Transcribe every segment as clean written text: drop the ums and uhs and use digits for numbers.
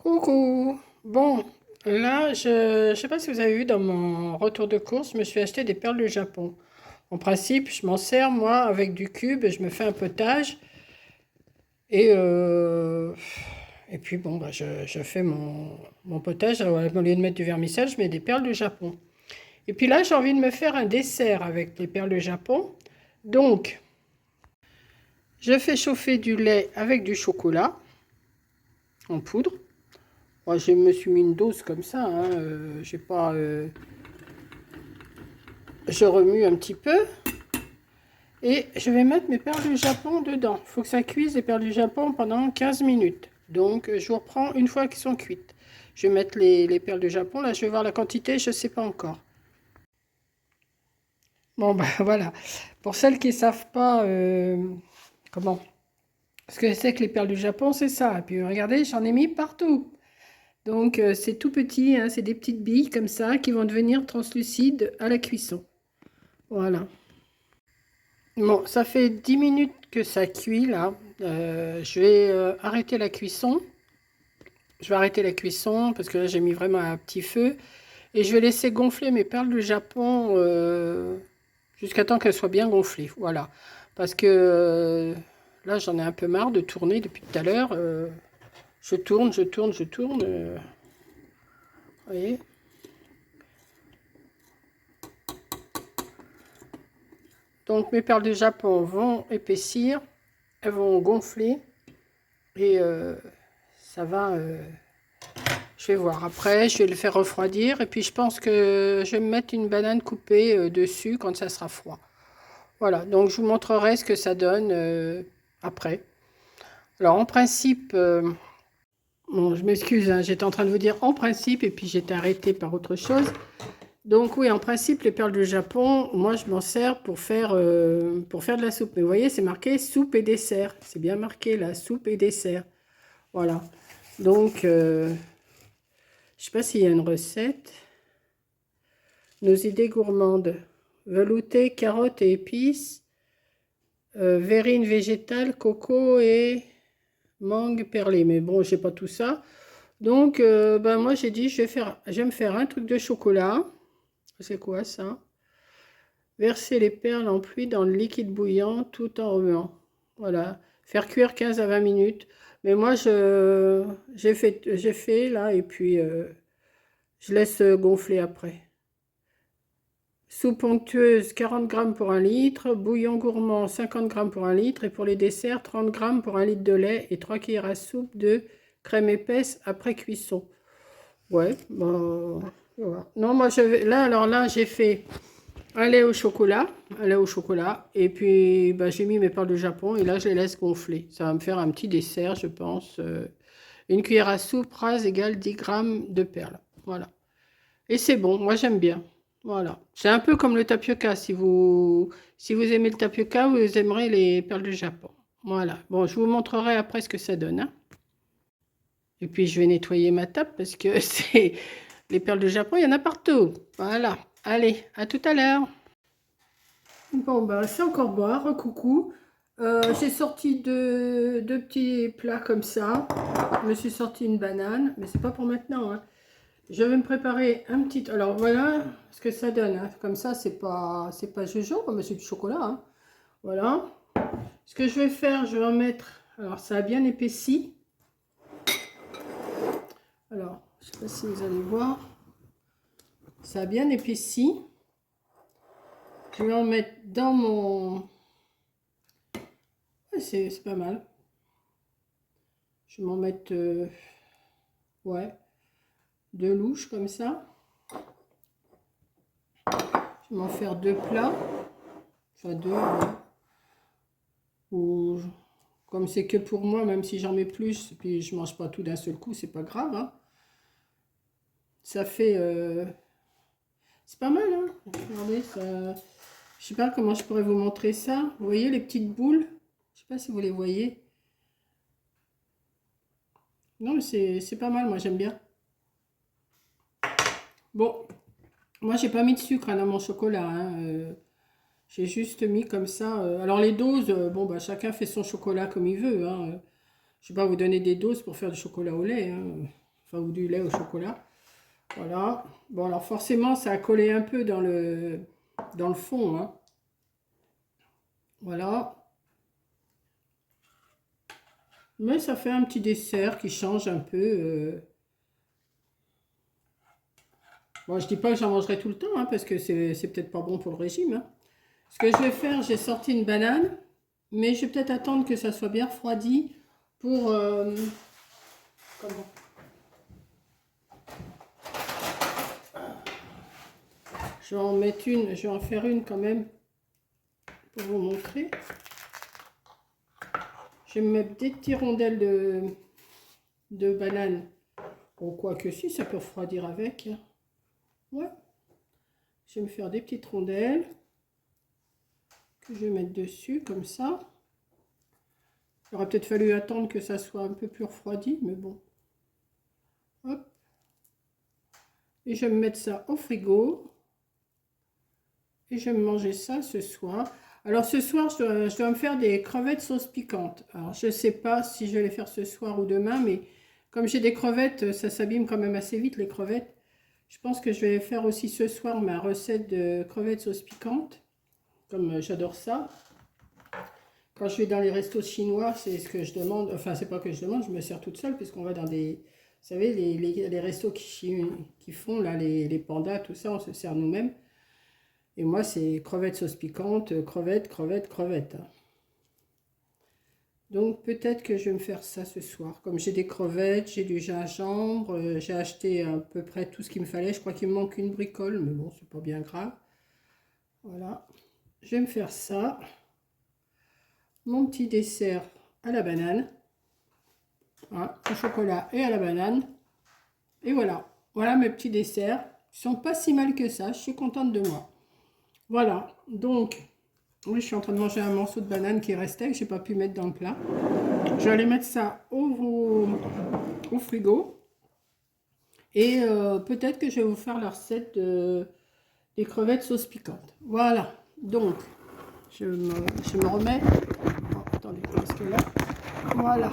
Coucou. Bon, là, je ne sais pas si vous avez vu dans mon retour de course, je me suis acheté des perles du Japon. En principe, je m'en sers, moi, avec du cube, je me fais un potage. Et, euh, et puis, bon, bah, je fais mon potage. Au lieu de mettre du vermicelle, je mets des perles du Japon. Et puis là, j'ai envie de me faire un dessert avec les perles du Japon. Donc, je fais chauffer du lait avec du chocolat en poudre. Moi, je me suis mis une dose comme ça, hein, j'ai pas, je remue un petit peu et je vais mettre mes perles du Japon dedans. Il faut que ça cuise les perles du Japon pendant 15 minutes. Donc, je vous reprends une fois qu'elles sont cuites. Je vais mettre les perles du Japon. Là, je vais voir la quantité, je ne sais pas encore. Bon, ben voilà. Pour celles qui ne savent pas comment, ce que c'est que les perles du Japon, c'est ça. Et puis, regardez, j'en ai mis partout. Donc, c'est tout petit, hein, c'est des petites billes comme ça qui vont devenir translucides à la cuisson. Voilà. Bon, ça fait 10 minutes que ça cuit là. Je vais arrêter la cuisson. Je vais arrêter la cuisson parce que là j'ai mis vraiment à petit feu. Et je vais laisser gonfler mes perles du Japon jusqu'à temps qu'elles soient bien gonflées. Voilà. Parce que là j'en ai un peu marre de tourner depuis tout à l'heure. Je tourne, je tourne, je tourne. Vous voyez? Donc mes perles du Japon vont épaissir. Elles vont gonfler. Et ça va... je vais voir. Après, je vais le faire refroidir. Et puis, je pense que je vais me mettre une banane coupée dessus quand ça sera froid. Voilà. Donc, je vous montrerai ce que ça donne après. Alors, en principe, bon, je m'excuse, hein, j'étais en train de vous dire en principe et puis j'étais arrêtée par autre chose. Donc, oui, en principe, les perles du Japon, moi, je m'en sers pour faire de la soupe. Mais vous voyez, c'est marqué soupe et dessert. C'est bien marqué là, soupe et dessert. Voilà. Donc, je ne sais pas s'il y a une recette. Nos idées gourmandes. Velouté, carottes et épices. Verrine végétale, coco et mangue perlée. Mais bon, j'ai pas tout ça. Donc, ben moi, j'ai dit, je vais me faire un truc de chocolat. C'est quoi ça? Verser les perles en pluie dans le liquide bouillant tout en remuant. Voilà. Faire cuire 15 à 20 minutes. Mais moi, j'ai fait là et puis je laisse gonfler après. Soupe onctueuse, 40 grammes pour un litre. Bouillon gourmand, 50 grammes pour un litre. Et pour les desserts, 30 grammes pour un litre de lait et 3 cuillères à soupe de crème épaisse après cuisson. Ouais, bon, voilà. Non, moi, alors là, j'ai fait un lait au chocolat. Un lait au chocolat. Et puis, bah, j'ai mis mes perles de Japon. Et là, je les laisse gonfler. Ça va me faire un petit dessert, je pense. Une cuillère à soupe rase égale 10 grammes de perles. Voilà. Et c'est bon, moi j'aime bien. Voilà. C'est un peu comme le tapioca. Si vous aimez le tapioca, vous aimerez les perles du Japon. Voilà. Bon, je vous montrerai après ce que ça donne, hein. Et puis je vais nettoyer ma table parce que c'est les perles du Japon, il y en a partout. Voilà. Allez, à tout à l'heure. Bon, bah, c'est encore boire. Coucou. J'ai sorti deux petits plats comme ça. Je me suis sorti une banane, mais c'est pas pour maintenant, hein. Je vais me préparer un petit... Alors voilà ce que ça donne, hein. Comme ça, c'est pas jojo, mais c'est du chocolat, hein. Voilà. Ce que je vais faire, je vais en mettre... Alors ça a bien épaissi. Alors, je sais pas si vous allez voir. Ça a bien épaissi. Je vais en mettre dans mon... Ouais, c'est pas mal. Je vais m'en mettre... ouais, deux louches comme ça. Je vais m'en faire deux plats. Enfin deux, ouais. Ou comme c'est que pour moi, même si j'en mets plus, puis je mange pas tout d'un seul coup, c'est pas grave, hein. Ça fait, c'est pas mal, hein. Regardez, ça, je sais pas comment je pourrais vous montrer ça. Vous voyez les petites boules? Je sais pas si vous les voyez. Non, mais c'est pas mal, moi j'aime bien. Bon, moi j'ai pas mis de sucre, hein, dans mon chocolat, hein. J'ai juste mis comme ça. Alors les doses, bon bah chacun fait son chocolat comme il veut, hein. Je vais pas vous donner des doses pour faire du chocolat au lait, hein. enfin ou du lait au chocolat. Voilà. Bon, alors forcément, ça a collé un peu dans le fond, hein. Voilà. Mais ça fait un petit dessert qui change un peu. Bon, je dis pas que j'en mangerai tout le temps, hein, parce que c'est peut-être pas bon pour le régime, hein. Ce que je vais faire, j'ai sorti une banane, mais je vais peut-être attendre que ça soit bien refroidi pour... comment? Je vais en mettre une, je vais en faire une quand même pour vous montrer. Je vais me mettre des petites rondelles de banane. Bon, quoi que si, ça peut refroidir avec, hein. Ouais. Je vais me faire des petites rondelles que je vais mettre dessus, comme ça. Il aurait peut-être fallu attendre que ça soit un peu plus refroidi, mais bon. Hop. Et je vais me mettre ça au frigo. Et je vais me manger ça ce soir. Alors ce soir, je dois me faire des crevettes sauce piquante. Alors je ne sais pas si je vais les faire ce soir ou demain, mais comme j'ai des crevettes, ça s'abîme quand même assez vite les crevettes. Je pense que je vais faire aussi ce soir ma recette de crevettes sauce piquante, comme j'adore ça. Quand je vais dans les restos chinois, c'est ce que je demande. Enfin, c'est pas que je demande, je me sers toute seule, puisqu'on va dans des... Vous savez, les restos qui font là, les pandas, tout ça, on se sert nous-mêmes. Et moi, c'est crevettes sauce piquante, crevettes, crevettes, crevettes. Donc, peut-être que je vais me faire ça ce soir. Comme j'ai des crevettes, j'ai du gingembre, j'ai acheté à peu près tout ce qu'il me fallait. Je crois qu'il me manque une bricole, mais bon, c'est pas bien grave. Voilà. Je vais me faire ça. Mon petit dessert à la banane. Hein, au chocolat et à la banane. Et voilà. Voilà mes petits desserts. Ils sont pas si mal que ça. Je suis contente de moi. Voilà. Donc... oui, je suis en train de manger un morceau de banane qui restait, que je n'ai pas pu mettre dans le plat. Je vais aller mettre ça au frigo. Et peut-être que je vais vous faire la recette des crevettes sauce piquante. Voilà. Donc, je me remets. Oh, attendez, parce que là, voilà.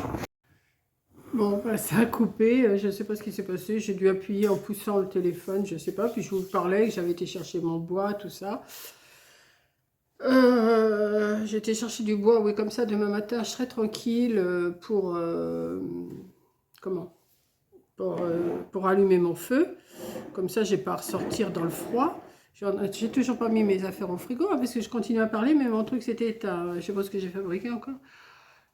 Bon, bah, ça a coupé. Je ne sais pas ce qui s'est passé. J'ai dû appuyer en poussant le téléphone, je ne sais pas. Puis je vous parlais que j'avais été chercher mon bois, tout ça. J'ai été chercher du bois, oui, comme ça, demain matin, je serai tranquille pour, comment, pour allumer mon feu. Comme ça, j'ai pas à ressortir dans le froid. J'ai toujours pas mis mes affaires au frigo, hein, parce que je continue à parler, mais mon truc s'était éteint. Je sais pas ce que j'ai fabriqué encore.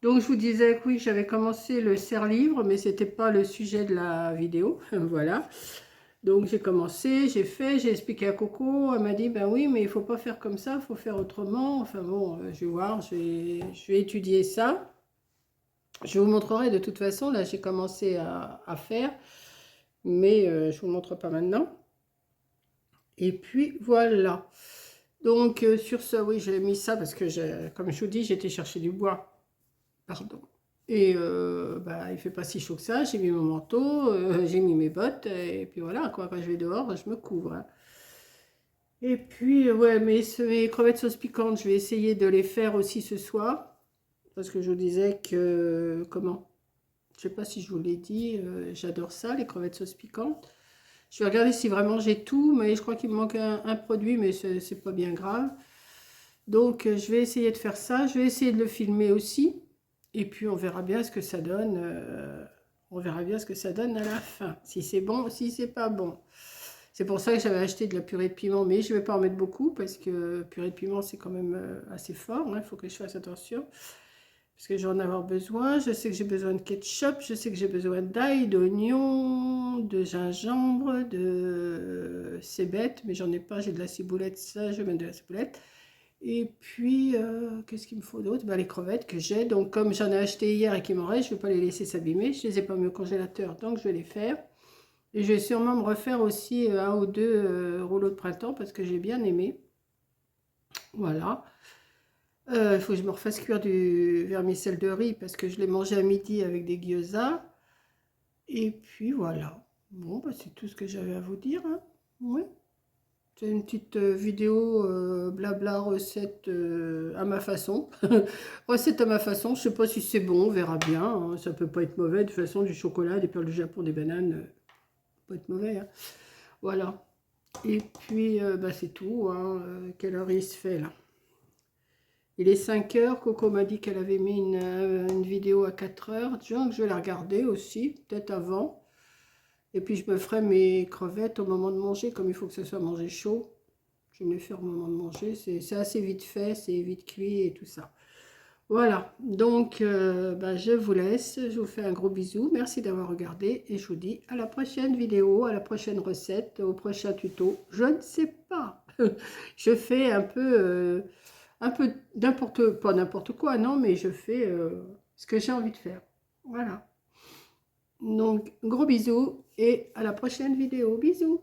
Donc, je vous disais que oui, j'avais commencé le serre-livre, mais c'était pas le sujet de la vidéo. Voilà. Donc j'ai commencé, j'ai fait, j'ai expliqué à Coco, elle m'a dit ben oui mais il faut pas faire comme ça, il faut faire autrement. Enfin bon, je vais voir, je vais étudier ça. Je vous montrerai de toute façon, là j'ai commencé à faire, mais je vous montre pas maintenant. Et puis voilà. Donc sur ce, oui j'ai mis ça parce que comme je vous dis, j'étais chercher du bois. Pardon. Et bah, il fait pas si chaud que ça, j'ai mis mon manteau, j'ai mis mes bottes, et puis voilà, quoi, quand je vais dehors, je me couvre, hein. Et puis, ouais, mes crevettes sauce piquante, je vais essayer de les faire aussi ce soir, parce que je vous disais que, comment, je sais pas si je vous l'ai dit, j'adore ça, les crevettes sauce piquante. Je vais regarder si vraiment j'ai tout, mais je crois qu'il me manque un produit, mais c'est pas bien grave. Donc, je vais essayer de faire ça, je vais essayer de le filmer aussi. Et puis on verra bien ce que ça donne. On verra bien ce que ça donne à la fin. Si c'est bon, si c'est pas bon. C'est pour ça que j'avais acheté de la purée de piment. Mais je ne vais pas en mettre beaucoup parce que purée de piment c'est quand même assez fort. Il faut que je fasse attention. Parce que je vais en avoir besoin. Je sais que j'ai besoin de ketchup. Je sais que j'ai besoin d'ail, d'oignon, de gingembre, de... c'est bête, mais j'en ai pas. J'ai de la ciboulette. Ça, je vais mettre de la ciboulette. Et puis, qu'est-ce qu'il me faut d'autre? Ben, les crevettes que j'ai. Donc, comme j'en ai acheté hier et qu'il m'en reste, je ne vais pas les laisser s'abîmer. Je ne les ai pas mis au congélateur, donc je vais les faire. Et je vais sûrement me refaire aussi un ou deux rouleaux de printemps parce que j'ai bien aimé. Voilà. Il faut que je me refasse cuire du vermicelle de riz parce que je l'ai mangé à midi avec des gyoza. Et puis, voilà. Bon, ben, c'est tout ce que j'avais à vous dire, hein. Oui. C'est une petite vidéo blabla recette à ma façon. Recette à ma façon, je sais pas si c'est bon, on verra bien. Hein. Ça peut pas être mauvais. De toute façon, du chocolat, des perles du Japon, des bananes, peut pas être mauvais. Hein. Voilà. Et puis, bah, c'est tout. Hein. Quelle heure il se fait là? Il est 5 heures. Coco m'a dit qu'elle avait mis une vidéo à 4 heures. Donc, je vais la regarder aussi, peut-être avant. Et puis, je me ferai mes crevettes au moment de manger, comme il faut que ça soit mangé chaud. Je vais me les faire au moment de manger. C'est assez vite fait, c'est vite cuit et tout ça. Voilà. Donc, bah, je vous laisse. Je vous fais un gros bisou. Merci d'avoir regardé. Et je vous dis à la prochaine vidéo, à la prochaine recette, au prochain tuto. Je ne sais pas. Je fais un peu n'importe, pas n'importe quoi, non, mais je fais ce que j'ai envie de faire. Voilà. Donc, gros bisous et à la prochaine vidéo. Bisous.